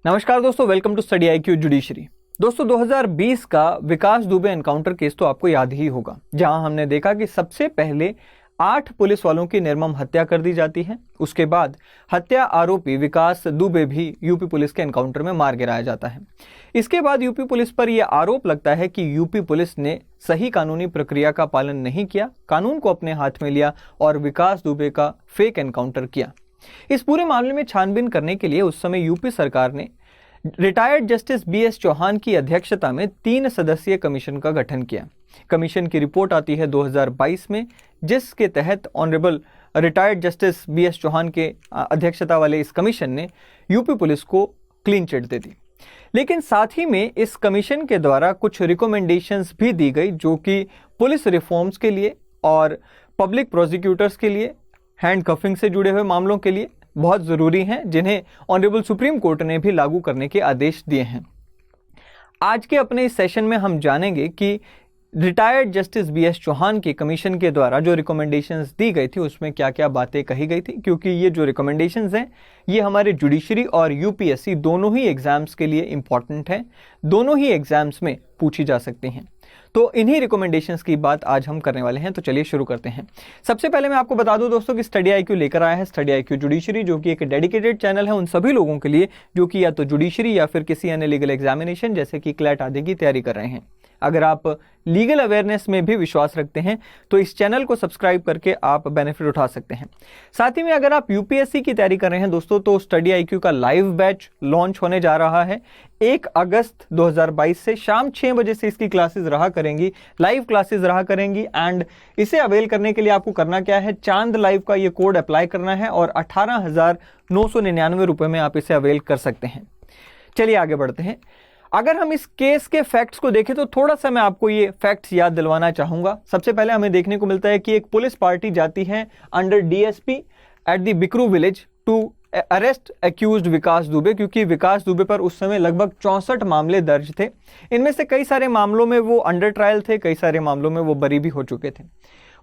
नमस्कार दोस्तों, welcome to study IQ judiciary. दोस्तों 2020 का विकास दुबे एनकाउंटर केस तो आपको याद ही होगा, जहां हमने देखा कि सबसे पहले 8 पुलिस वालों की निर्मम हत्या कर दी जाती है। उसके बाद हत्या आरोपी विकास दुबे भी यूपी पुलिस के एनकाउंटर में मार गिराया जाता है। इसके बाद यूपी पुलिस पर यह आरोप लगता है कि यूपी पुलिस ने सही कानूनी प्रक्रिया का पालन नहीं किया, कानून को अपने हाथ में लिया और विकास दुबे का फेक एनकाउंटर किया। इस पूरे मामले में छानबीन करने के लिए उस समय यूपी सरकार ने रिटायर्ड जस्टिस बीएस चौहान की अध्यक्षता में 3 सदस्यीय कमीशन का गठन किया। कमीशन की रिपोर्ट आती है 2022 में, जिसके तहत honourable retired justice BS Chauhan के अध्यक्षता वाले इस कमीशन ने यूपी पुलिस को क्लीन चिट दे दी। लेकिन साथ ही में इस कमीशन के द्वारा कुछ रिकमेंडेशंस भी दी गई, जो कि पुलिस रिफॉर्म्स के लिए और पब्लिक प्रोसिक्यूटर्स के लिए, हैंड कफिंग से जुड़े हुए मामलों के लिए बहुत ज़रूरी हैं, जिन्हें ऑनरेबल सुप्रीम कोर्ट ने भी लागू करने के आदेश दिए हैं। आज के अपने इस सेशन में हम जानेंगे कि रिटायर्ड जस्टिस बीएस चौहान की कमीशन के द्वारा जो रिकमेंडेशंस दी गई थी उसमें क्या क्या बातें कही गई थी, क्योंकि ये जो रिकमेंडेशंस हैं ये हमारे जुडिशरी और यूपीएससी दोनों ही एग्जाम्स के लिए इंपॉर्टेंट हैं, दोनों ही एग्जाम्स में पूछी जा सकती हैं। तो इन्हीं रिकमेंडेशंस की बात आज हम करने वाले हैं, तो चलिए शुरू करते हैं। सबसे पहले मैं आपको बता दूं दोस्तों कि स्टडी आईक्यू लेकर आया है स्टडी आईक्यू जुडिशरी, जो कि एक डेडिकेटेड चैनल है उन सभी लोगों के लिए जो कि या तो जुडिशरी या फिर किसी अन्य लीगल एग्जामिनेशन जैसे कि क्लैट आदि की तैयारी कर रहे हैं। अगर आप लीगल अवेयरनेस में भी विश्वास रखते हैं तो इस चैनल को सब्सक्राइब करके आप बेनिफिट उठा सकते हैं। साथ ही में अगर आप यूपीएससी की तैयारी कर रहे हैं दोस्तों, तो स्टडी आईक्यू का लाइव बैच लॉन्च होने जा रहा है 1 अगस्त 2022 से। शाम 6 बजे से इसकी क्लासेस रहा करेंगी, लाइव क्लासेस रहा करेंगी। एंड इसे अवेल करने के लिए आपको करना क्या है, चांद लाइव का ये कोड अप्लाई करना है और 18,999 रुपये में आप इसे अवेल कर सकते हैं। चलिए आगे बढ़ते हैं। अगर हम इस केस के फैक्ट्स को देखें तो थोड़ा सा मैं आपको ये फैक्ट्स याद दिलवाना चाहूंगा। सबसे पहले हमें देखने को मिलता है कि एक पुलिस पार्टी जाती है under DSP at the Bikru village to arrest accused Vikas Dubey, क्योंकि विकास दुबे पर उस समय लगभग 64 मामले दर्ज थे। इनमें से कई सारे मामलों में वो अंडर ट्रायल थे, कई सारे मामलों में वो बरी भी हो चुके थे।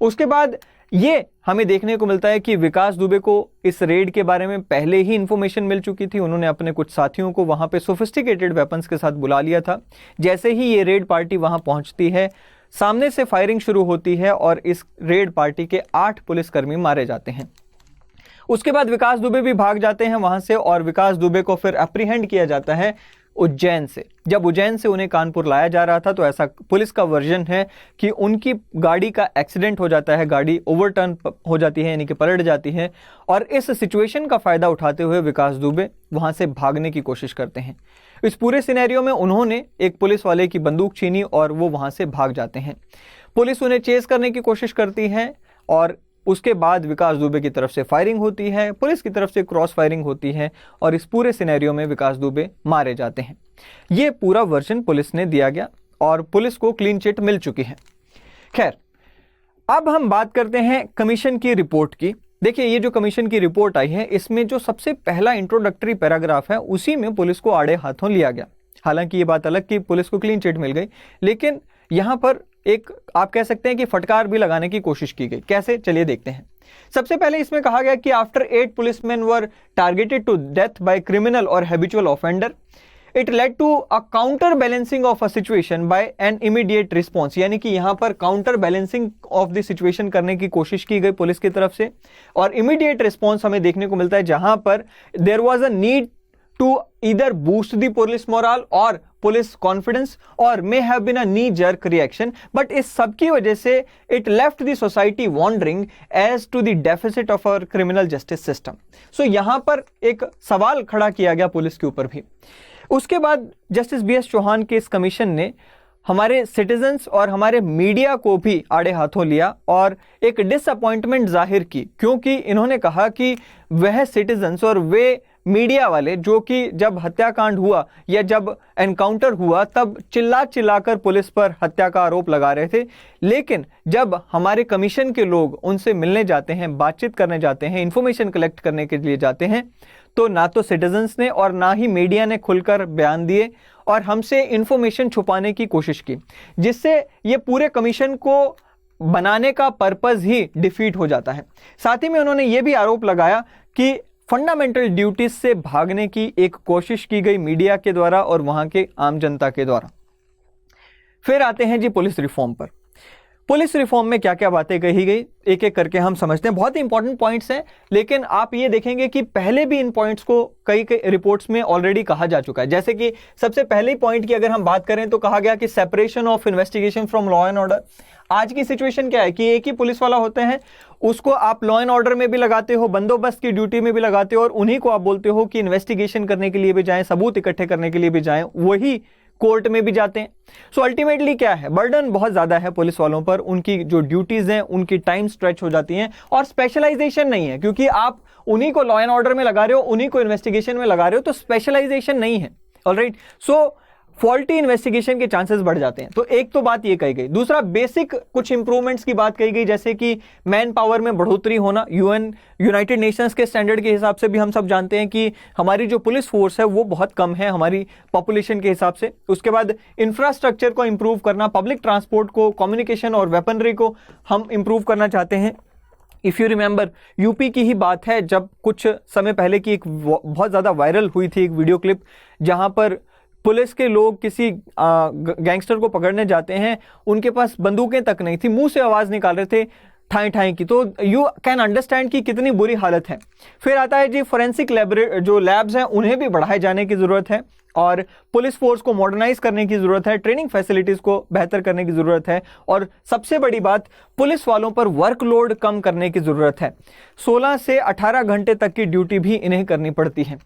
उसके बाद ये हमें देखने को मिलता है कि विकास दुबे को इस रेड के बारे में पहले ही इंफॉर्मेशन मिल चुकी थी। उन्होंने अपने कुछ साथियों को वहां पे सोफिस्टिकेटेड वेपन्स के साथ बुला लिया था। जैसे ही ये रेड पार्टी वहां पहुंचती है, सामने से फायरिंग शुरू होती है और इस रेड पार्टी के 8 पुलिसकर्मी मारे जाते हैं। उसके बाद विकास दुबे भी भाग जाते हैं वहां से और विकास दुबे को फिर अप्रीहेंड किया जाता है उज्जैन से। जब उज्जैन से उन्हें कानपुर लाया जा रहा था तो ऐसा पुलिस का वर्जन है कि उनकी गाड़ी का एक्सीडेंट हो जाता है, गाड़ी ओवरटर्न हो जाती है, यानी कि पलट जाती है। और इस सिचुएशन का फायदा उठाते हुए विकास दुबे वहां से भागने की कोशिश करते हैं। इस पूरे सिनेरियो में उन्होंने एक पुलिस वाले की बंदूक छीनी और वो वहां से भाग जाते हैं। पुलिस उन्हें चेस करने की कोशिश करती है और उसके बाद विकास दुबे की तरफ से फायरिंग होती है, पुलिस की तरफ से क्रॉस फायरिंग होती है और इस पूरे सिनेरियो में विकास दुबे मारे जाते हैं। ये पूरा वर्जन पुलिस ने दिया गया और पुलिस को क्लीन चिट मिल चुकी है। खैर, अब हम बात करते हैं कमीशन की रिपोर्ट की। देखिए, ये जो कमीशन की रिपोर्ट आई है इसमें जो सबसे पहला इंट्रोडक्टरी पैराग्राफ है उसी में पुलिस को आड़े हाथों लिया गया। हालांकि ये बात अलग कि पुलिस को क्लीन चिट मिल गई, लेकिन यहां पर एक आप कह सकते हैं कि फटकार भी लगाने की कोशिश की गई। कैसे, चलिए देखते हैं। सबसे पहले इसमें कहा गया कि after 8 policemen were targeted to death by criminal और habitual offender, it led to a counter balancing of a situation by an immediate response. यानी कि यहां पर counter balancing of the situation करने की कोशिश की गई पुलिस की तरफ से और इमीडिएट रिस्पॉन्स हमें देखने को मिलता है, जहां पर there was a need to either boost the police morale or police confidence or may have been a knee jerk reaction, but इस सब की वजह से it left the society wondering as to the deficit of our criminal justice system. So यहाँ पर एक सवाल खड़ा किया गया पुलिस के ऊपर भी। उसके बाद जस्टिस बीएस चौहान के इस कमीशन ने हमारे सिटीजन्स और हमारे मीडिया को भी आड़े हाथों लिया और एक डिसअपॉइंटमेंट जाहिर की, क्योंकि इन्होंने कहा कि वह सिटीजन्स और वे मीडिया वाले जो कि जब हत्याकांड हुआ या जब एनकाउंटर हुआ तब चिल्ला चिल्लाकर पुलिस पर हत्या का आरोप लगा रहे थे, लेकिन जब हमारे कमीशन के लोग उनसे मिलने जाते हैं, बातचीत करने जाते हैं, इंफॉर्मेशन कलेक्ट करने के लिए जाते हैं, तो ना तो सिटीजन्स ने और ना ही मीडिया ने खुलकर बयान दिए और हमसे इंफॉर्मेशन छुपाने की कोशिश की, जिससे ये पूरे कमीशन को बनाने का पर्पस ही डिफीट हो जाता है। साथ ही में उन्होंने ये भी आरोप लगाया कि फंडामेंटल ड्यूटीज से भागने की एक कोशिश की गई मीडिया के द्वारा और वहां के आम जनता के द्वारा। फिर आते हैं जी पुलिस रिफॉर्म पर। पुलिस रिफॉर्म में क्या क्या बातें कही गई, एक एक करके हम समझते हैं। बहुत ही इंपॉर्टेंट पॉइंट्स हैं, लेकिन आप ये देखेंगे कि पहले भी इन पॉइंट्स को कई रिपोर्ट्स में ऑलरेडी कहा जा चुका है। जैसे कि सबसे पहले पॉइंट की अगर हम बात करें तो कहा गया कि separation of investigation from law and order. आज की सिचुएशन क्या है कि एक ही पुलिस वाला होते हैं, उसको आप लॉ एंड ऑर्डर में भी लगाते हो, बंदोबस्त की ड्यूटी में भी लगाते हो, और उन्हीं को आप बोलते हो कि इन्वेस्टिगेशन करने के लिए भी जाएं, सबूत इकट्ठे करने के लिए भी जाएं, वही कोर्ट में भी जाते हैं। सो अल्टीमेटली क्या है, बर्डन बहुत ज्यादा है पुलिस वालों पर, उनकी जो ड्यूटीज हैं उनकी टाइम स्ट्रेच हो जाती हैं, और स्पेशलाइजेशन नहीं है, क्योंकि आप उन्हीं को लॉ एंड ऑर्डर में लगा रहे हो, उन्हीं को इन्वेस्टिगेशन में लगा रहे हो, तो स्पेशलाइजेशन नहीं है। ऑलराइट, सो फॉल्टी इन्वेस्टिगेशन के चांसेस बढ़ जाते हैं। तो एक तो बात ये कही गई। दूसरा, बेसिक कुछ इंप्रूवमेंट्स की बात कही गई, जैसे कि मैन पावर में बढ़ोतरी होना। यूनाइटेड नेशंस के स्टैंडर्ड के हिसाब से भी हम सब जानते हैं कि हमारी जो पुलिस फोर्स है वो बहुत कम है हमारी पॉपुलेशन के हिसाब से। उसके बाद इंफ्रास्ट्रक्चर को इंप्रूव करना, पब्लिक ट्रांसपोर्ट को, कम्युनिकेशन और वेपनरी को हम इंप्रूव करना चाहते हैं। इफ यू रिमेंबर, यूपी की ही बात है, जब कुछ समय पहले की एक बहुत ज्यादा वायरल हुई थी एक वीडियो क्लिप, जहां पर पुलिस के लोग किसी गैंगस्टर को पकड़ने जाते हैं, उनके पास बंदूकें तक नहीं थी, मुंह से आवाज निकाल रहे थे ठाई ठाई की। तो यू कैन अंडरस्टैंड कि कितनी बुरी हालत है। फिर आता है जी फोरेंसिक जो लैब्स हैं उन्हें भी बढ़ाए जाने की जरूरत है, और पुलिस फोर्स को मॉडर्नाइज करने की जरूरत है, ट्रेनिंग फैसिलिटीज को बेहतर करने की जरूरत है, और सबसे बड़ी बात, पुलिस वालों पर वर्कलोड कम करने की जरूरत है। 16 से 18 घंटे तक की ड्यूटी भी इन्हें करनी पड़ती है।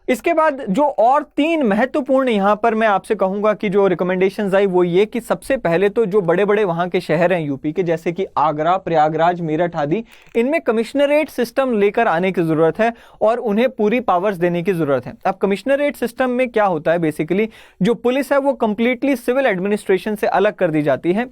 इसके बाद जो और 3 महत्वपूर्ण यहां पर मैं आपसे कहूंगा कि जो रिकमेंडेशंस आई वो ये कि सबसे पहले तो जो बड़े बड़े वहां के शहर हैं यूपी के, जैसे कि आगरा, प्रयागराज, मेरठ आदि, इनमें कमिश्नरेट सिस्टम लेकर आने की जरूरत है और उन्हें पूरी पावर्स देने की जरूरत है। अब कमिश्नरेट सिस्टम में क्या होता है, बेसिकली जो पुलिस है वो कंप्लीटली सिविल एडमिनिस्ट्रेशन से अलग कर दी जाती है।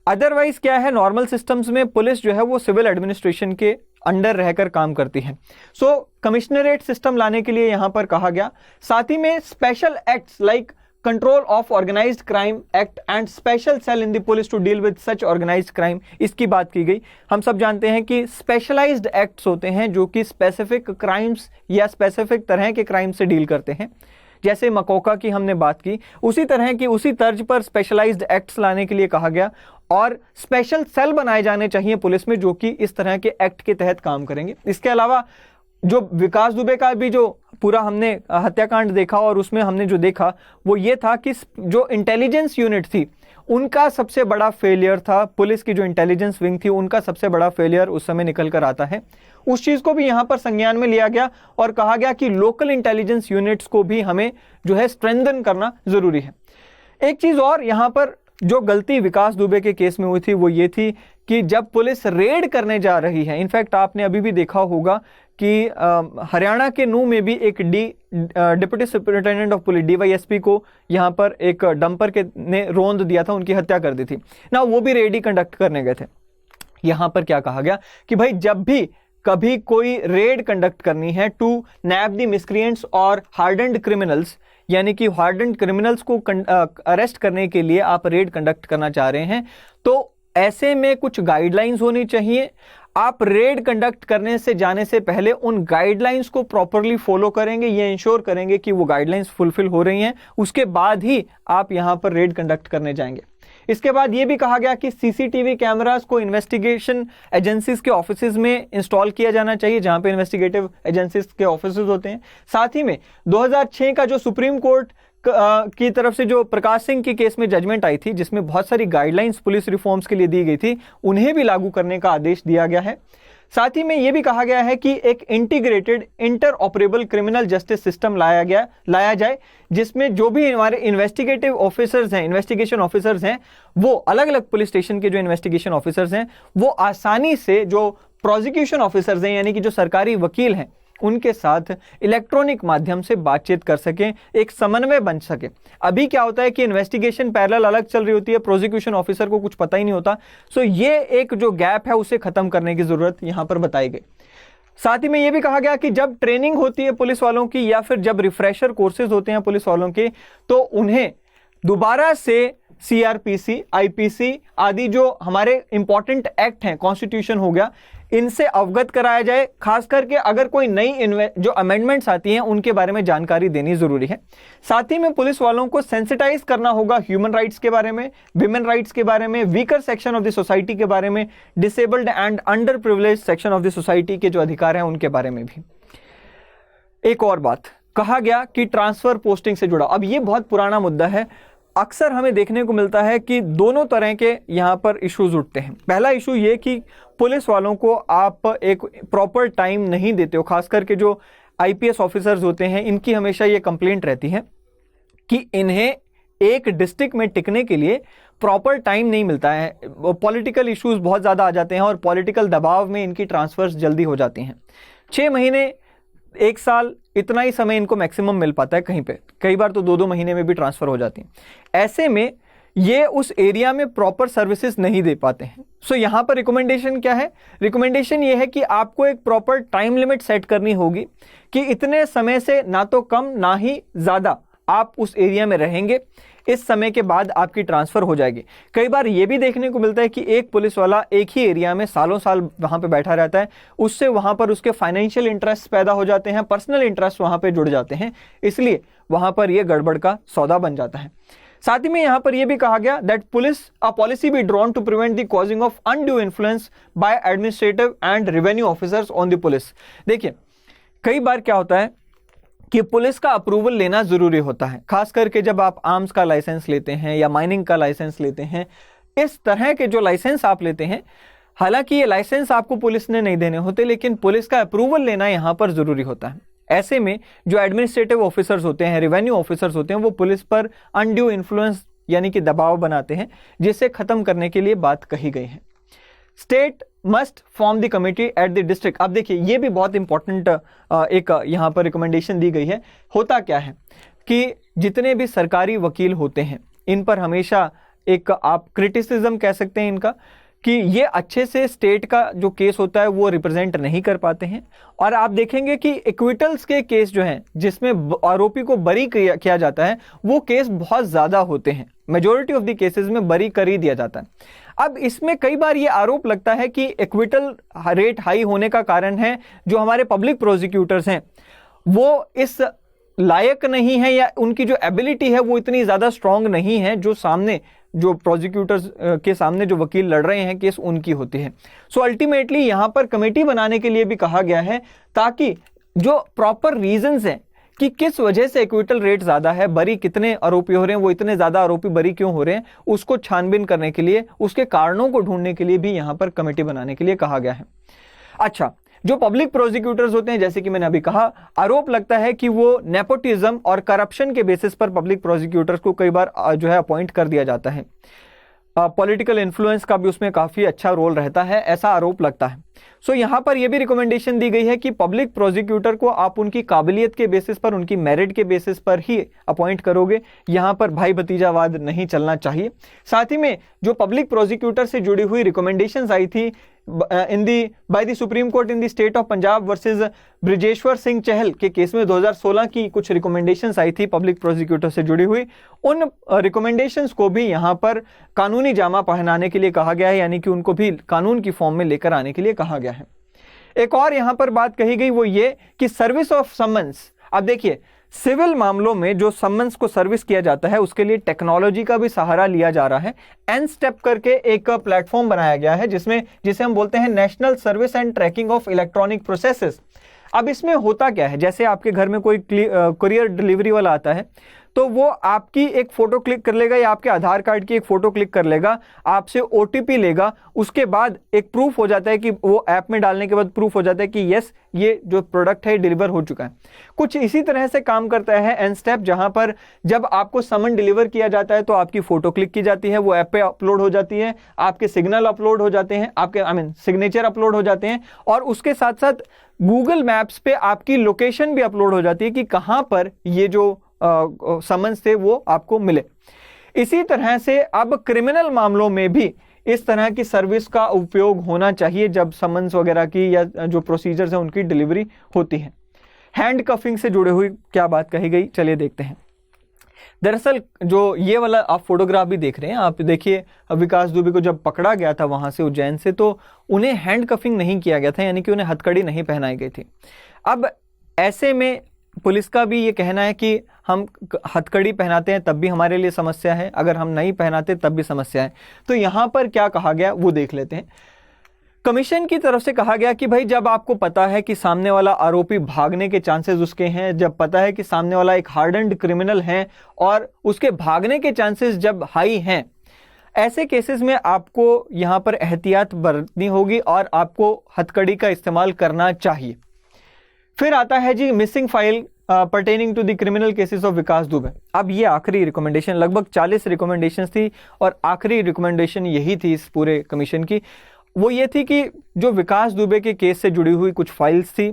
अदरवाइज क्या है, नॉर्मल सिस्टम्स में पुलिस जो है वो सिविल एडमिनिस्ट्रेशन के अंडर रहकर काम करती है। सो कमिश्नरेट सिस्टम लाने के लिए यहां पर कहा गया। साथ ही में special acts like control of organised crime act and special cell in the police to deal with such organised crime, इसकी बात की गई। हम सब जानते हैं कि स्पेशलाइज्ड एक्ट्स होते हैं जो कि स्पेसिफिक क्राइम्स या स्पेसिफिक तरह के क्राइम से डील करते हैं। जैसे मकोका की हमने बात की, उसी तरह की उसी तर्ज पर स्पेशलाइज्ड एक्ट्स लाने के लिए कहा गया, और स्पेशल सेल बनाए जाने चाहिए पुलिस में जो कि इस तरह के एक्ट के तहत काम करेंगे। इसके अलावा जो विकास दुबे का भी जो पूरा हमने हत्याकांड देखा, और उसमें हमने जो देखा वो ये था कि जो इंटेलिजेंस यूनिट थी उनका सबसे बड़ा फेलियर था, पुलिस की जो इंटेलिजेंस विंग थी उनका सबसे बड़ा फेलियर उस समय निकल कर आता है। उस चीज को भी यहां पर संज्ञान में लिया गया और कहा गया कि लोकल इंटेलिजेंस यूनिट्स को भी हमें जो है स्ट्रेंथन करना जरूरी है। एक चीज और यहां पर जो गलती विकास दुबे के केस में हुई थी वो ये थी कि जब पुलिस रेड करने जा रही है, इनफैक्ट आपने अभी भी देखा होगा कि हरियाणा के नूह में भी एक deputy superintendent of police DYSP को यहां पर एक डंपर के ने रोंद दिया था, उनकी हत्या कर दी थी ना, वो भी रेड ही कंडक्ट करने गए थे। यहां पर क्या कहा गया कि भाई जब भी कभी कोई रेड कंडक्ट करनी है टू नैप द मिसक्रिएंट्स और हार्डन्ड क्रिमिनल्स, यानी कि हार्डन्ड क्रिमिनल्स को अरेस्ट करने के लिए आप रेड कंडक्ट करना चाह रहे हैं, तो ऐसे में कुछ गाइडलाइंस होनी चाहिए। आप रेड कंडक्ट करने से जाने से पहले उन गाइडलाइंस को प्रॉपरली फॉलो करेंगे, ये इंश्योर करेंगे कि वो गाइडलाइंस फुलफिल हो रही हैं, उसके बाद ही आप यहां पर रेड कंडक्ट करने जाएंगे। इसके बाद यह भी कहा गया कि CCTV कैमरास को इन्वेस्टिगेशन एजेंसीज के ऑफिसेज में इंस्टॉल किया जाना चाहिए, जहां पे इन्वेस्टिगेटिव एजेंसीज के ऑफिसेज होते हैं। साथ ही में 2006 का जो सुप्रीम कोर्ट की तरफ से जो प्रकाश सिंह के केस में जजमेंट आई थी, जिसमें बहुत सारी गाइडलाइंस पुलिस रिफॉर्म्स के लिए दी गई थी, उन्हें भी लागू करने का आदेश दिया गया है। साथ ही में यह भी कहा गया है कि एक integrated inter operable criminal justice system लाया जाए, जिसमें जो भी हमारे इन्वेस्टिगेटिव ऑफिसर्स हैं, इन्वेस्टिगेशन ऑफिसर्स हैं, वो अलग अलग पुलिस स्टेशन के जो इन्वेस्टिगेशन ऑफिसर्स हैं वो आसानी से जो प्रोसिक्यूशन ऑफिसर्स हैं, यानी कि जो सरकारी वकील हैं, उनके साथ इलेक्ट्रॉनिक माध्यम से बातचीत कर सकें, एक समन्वय बन सके। अभी क्या होता है कि इन्वेस्टिगेशन पैरेलल अलग चल रही होती है, प्रोसिक्यूशन ऑफिसर को कुछ पता ही नहीं होता। सो ये एक जो गैप है उसे खत्म करने की जरूरत यहां पर बताई गई। साथ ही में यह भी कहा गया कि जब ट्रेनिंग होती है पुलिस वालों की या फिर जब रिफ्रेशर कोर्सेज होते हैं पुलिस वालों के, तो उन्हें दोबारा से CRPC, IPC आदि जो हमारे इंपॉर्टेंट एक्ट हैं, कॉन्स्टिट्यूशन हो गया, इनसे अवगत कराया जाए, खास करके अगर कोई नई जो अमेंडमेंट्स आती हैं उनके बारे में जानकारी देनी जरूरी है। साथ ही में पुलिस वालों को सेंसिटाइज करना होगा ह्यूमन राइट्स के बारे में, विमेन राइट्स के बारे में, weaker section of the society के बारे में, disabled and under privileged section of the society के जो अधिकार हैं उनके बारे में भी। एक और बात कहा गया कि ट्रांसफर पोस्टिंग से जुड़ा, अब ये बहुत पुराना मुद्दा है। अक्सर हमें देखने को मिलता है कि दोनों तरह के यहाँ पर इश्यूज उठते हैं। पहला इशू ये कि पुलिस वालों को आप एक प्रॉपर टाइम नहीं देते हो, खास करके जो आईपीएस ऑफिसर्स होते हैं इनकी हमेशा ये कंप्लेंट रहती है कि इन्हें एक डिस्ट्रिक्ट में टिकने के लिए प्रॉपर टाइम नहीं मिलता है। पॉलिटिकल इश्यूज बहुत ज़्यादा आ जाते हैं और पॉलिटिकल दबाव में इनकी ट्रांसफर्स जल्दी हो जाती हैं। 6 महीने, 1 साल, इतना ही समय इनको मैक्सिमम मिल पाता है कहीं पे, कई बार तो 2-2 महीने में भी ट्रांसफर हो जाती है। ऐसे में ये उस एरिया में प्रॉपर सर्विसेज नहीं दे पाते हैं। सो यहाँ पर रिकमेंडेशन क्या है? रिकमेंडेशन ये है कि आपको एक प्रॉपर टाइम लिमिट सेट करनी होगी कि इतने समय से ना तो कम ना ही ज़्यादा आप उस एरिया में रहेंगे, इस समय के बाद आपकी ट्रांसफर हो जाएगी। कई बार ये भी देखने को मिलता है कि एक पुलिस वाला एक ही एरिया में सालों साल वहां पे बैठा रहता है, उससे वहां पर उसके फाइनेंशियल इंटरेस्ट पैदा हो जाते हैं, पर्सनल इंटरेस्ट वहां पे जुड़ जाते हैं, इसलिए वहां पर यह गड़बड़ का सौदा बन जाता है। साथ ही में यहां पर यह भी कहा गया that police a policy be drawn to prevent the causing of undue influence by administrative and revenue officers on the police. देखिए, कई बार क्या होता है कि पुलिस का अप्रूवल लेना जरूरी होता है, खास करके जब आप आर्म्स का लाइसेंस लेते हैं या माइनिंग का लाइसेंस लेते हैं। इस तरह के जो लाइसेंस आप लेते हैं, हालांकि ये लाइसेंस आपको पुलिस ने नहीं देने होते, लेकिन पुलिस का अप्रूवल लेना यहां पर जरूरी होता है। ऐसे में जो एडमिनिस्ट्रेटिव ऑफिसर्स होते हैं, रेवेन्यू ऑफिसर्स होते हैं, वो पुलिस पर अनड्यू इन्फ्लुएंस यानी कि दबाव बनाते हैं, जिसे खत्म करने के लिए बात कही गई है। State must form the committee at the district. अब देखिए, ये भी बहुत इंपॉर्टेंट एक यहाँ पर रिकमेंडेशन दी गई है। होता क्या है कि जितने भी सरकारी वकील होते हैं, इन पर हमेशा एक आप क्रिटिसिज्म कह सकते हैं इनका, कि ये अच्छे से स्टेट का जो केस होता है वो रिप्रेजेंट नहीं कर पाते हैं। और आप देखेंगे कि इक्विटल्स के केस जो हैं, जिसमें आरोपी को बरी किया जाता है, वो केस बहुत ज़्यादा होते हैं। मेजॉरिटी ऑफ द केसेस में बरी कर ही दिया जाता है। अब इसमें कई बार ये आरोप लगता है कि इक्विटल रेट हाई होने का कारण है जो हमारे पब्लिक प्रोसिक्यूटर्स हैं वो इस लायक नहीं है, या उनकी जो एबिलिटी है वो इतनी ज़्यादा स्ट्रांग नहीं है जो सामने जो प्रोसिक्यूटर्स के सामने जो वकील लड़ रहे हैं केस उनकी होती है। सो अल्टीमेटली यहाँ पर कमेटी बनाने के लिए भी कहा गया है, ताकि जो प्रॉपर रीजंस हैं कि किस वजह से इक्विटल रेट ज़्यादा है, बरी कितने आरोपी हो रहे हैं, वो इतने ज़्यादा आरोपी बरी क्यों हो रहे हैं, उसको छानबीन करने के लिए, उसके कारणों को ढूंढने के लिए भी यहाँ पर कमेटी बनाने के लिए कहा गया है। अच्छा, जो पब्लिक प्रोसिक्यूटर्स होते हैं, जैसे कि मैंने अभी कहा, आरोप लगता है कि वो नेपोटिज्म और करप्शन के बेसिस पर पब्लिक प्रोसिक्यूटर्स को कई बार जो है अपॉइंट कर दिया जाता है। पॉलिटिकल इन्फ्लुएंस का भी उसमें काफ़ी अच्छा रोल रहता है, ऐसा आरोप लगता है। सो यहाँ पर यह भी रिकमेंडेशन दी गई है कि पब्लिक प्रोसिक्यूटर को आप उनकी काबिलियत के बेसिस पर, उनकी मेरिट के बेसिस पर ही अपॉइंट करोगे, यहाँ पर भाई भतीजावाद नहीं चलना चाहिए। साथ ही में जो पब्लिक प्रोसिक्यूटर से जुड़ी हुई रिकमेंडेशंस आई थी by the Supreme Court in the state of Punjab versus Brijeshwar Singh Chahal के केस में 2016 की कुछ रिकमेंडेशंस आई थी पब्लिक प्रोसिक्यूटर से जुड़ी हुई, उन रिकमेंडेशंस को भी यहाँ पर कानूनी जामा पहनाने के लिए कहा गया है, यानी कि उनको भी कानून की फॉर्म में लेकर आने के लिए कहा गया है। एक और यहाँ पर बात कही गई वो ये कि सर्विस ऑफ समन्स। अब देखिए, सिविल मामलों में जो समन्स को सर्विस किया जाता है उसके लिए टेक्नोलॉजी का भी सहारा लिया जा रहा है। एन स्टेप करके एक प्लेटफॉर्म बनाया गया है जिसे हम बोलते हैं national service and tracking of electronic processes. अब इसमें होता क्या है, जैसे आपके घर में कोई कुरियर डिलीवरी वाला आता है तो वो आपकी एक फोटो क्लिक कर लेगा या आपके आधार कार्ड की एक फोटो क्लिक कर लेगा, आपसे ओटीपी लेगा, उसके बाद एक प्रूफ हो जाता है कि वो ऐप में डालने के बाद प्रूफ हो जाता है कि यस ये जो प्रोडक्ट है डिलीवर हो चुका है। कुछ इसी तरह से काम करता है एन स्टेप, जहां पर जब आपको समन डिलीवर किया जाता है तो आपकी फोटो क्लिक की जाती है, वो ऐप पे अपलोड हो जाती है, आपके सिग्नल अपलोड हो जाते हैं, आपके सिग्नेचर अपलोड हो जाते हैं, और उसके साथ साथ गूगल मैप्स पे आपकी लोकेशन भी अपलोड हो जाती है कि कहां पर ये जो समन्स थे वो आपको मिले। इसी तरह से अब क्रिमिनल मामलों में भी इस तरह की सर्विस का उपयोग होना चाहिए जब समन्स वगैरह की या जो प्रोसीजर्स हैं उनकी डिलीवरी होती है। हैंड कफिंग से जुड़े हुई क्या बात कही गई, चलिए देखते हैं। दरअसल जो ये वाला आप फोटोग्राफ भी देख रहे हैं, आप देखिए विकास दुबे को जब पकड़ा गया था वहां से उज्जैन से, तो उन्हें हैंड कफिंग नहीं किया गया था, यानी कि उन्हें हथकड़ी नहीं पहनाई गई थी। अब ऐसे में पुलिस का भी ये कहना है कि हम हथकड़ी पहनाते हैं तब भी हमारे लिए समस्या है, अगर हम नहीं पहनाते तब भी समस्या है। तो यहां पर क्या कहा गया वो देख लेते हैं। कमीशन की तरफ से कहा गया कि भाई जब आपको पता है कि सामने वाला आरोपी भागने के चांसेस उसके हैं, जब पता है कि सामने वाला एक हार्डन्ड क्रिमिनल है और उसके भागने के चांसेस जब हाई हैं, ऐसे केसेस में आपको यहां पर एहतियात बरतनी होगी और आपको हथकड़ी का इस्तेमाल करना चाहिए। फिर आता है G missing file pertaining to the criminal cases of Vikas Dubey. अब ये आखिरी रिकमेंडेशन, लगभग 40 रिकमेंडेशन थी और आखिरी रिकमेंडेशन यही थी इस पूरे कमीशन की। वो ये थी कि जो विकास दुबे के केस से जुड़ी हुई कुछ फाइल्स थी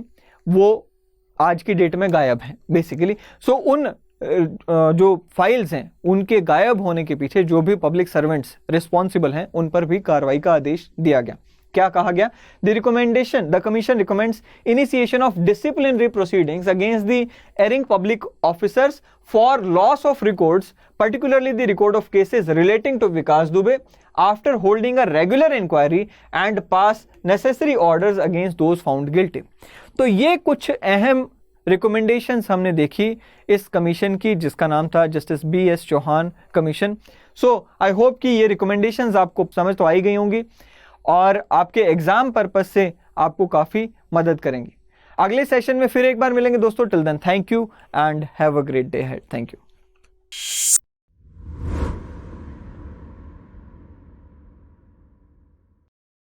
वो आज की डेट में गायब हैं बेसिकली। सो उन जो फाइल्स हैं उनके गायब होने के पीछे जो भी पब्लिक सर्वेंट्स रिस्पॉन्सिबल हैं उन पर भी कार्रवाई का आदेश दिया गया। क्या कहा गया? The commission recommends initiation of disciplinary proceedings against the erring public officers for loss of records, particularly the record of cases relating to Vikas Dubey, after holding a regular inquiry and pass necessary orders against those found guilty। तो ये कुछ अहम recommendations हमने देखी इस commission की, जिसका नाम था justice BS Chauhan commission. So I hope कि ये रिकमेंडेशंस आपको समझ तो आई गई होंगी और आपके एग्जाम पर्पज से आपको काफी मदद करेंगी। अगले सेशन में फिर एक बार मिलेंगे दोस्तों। Till then thank you and have a great day ahead. Thank you.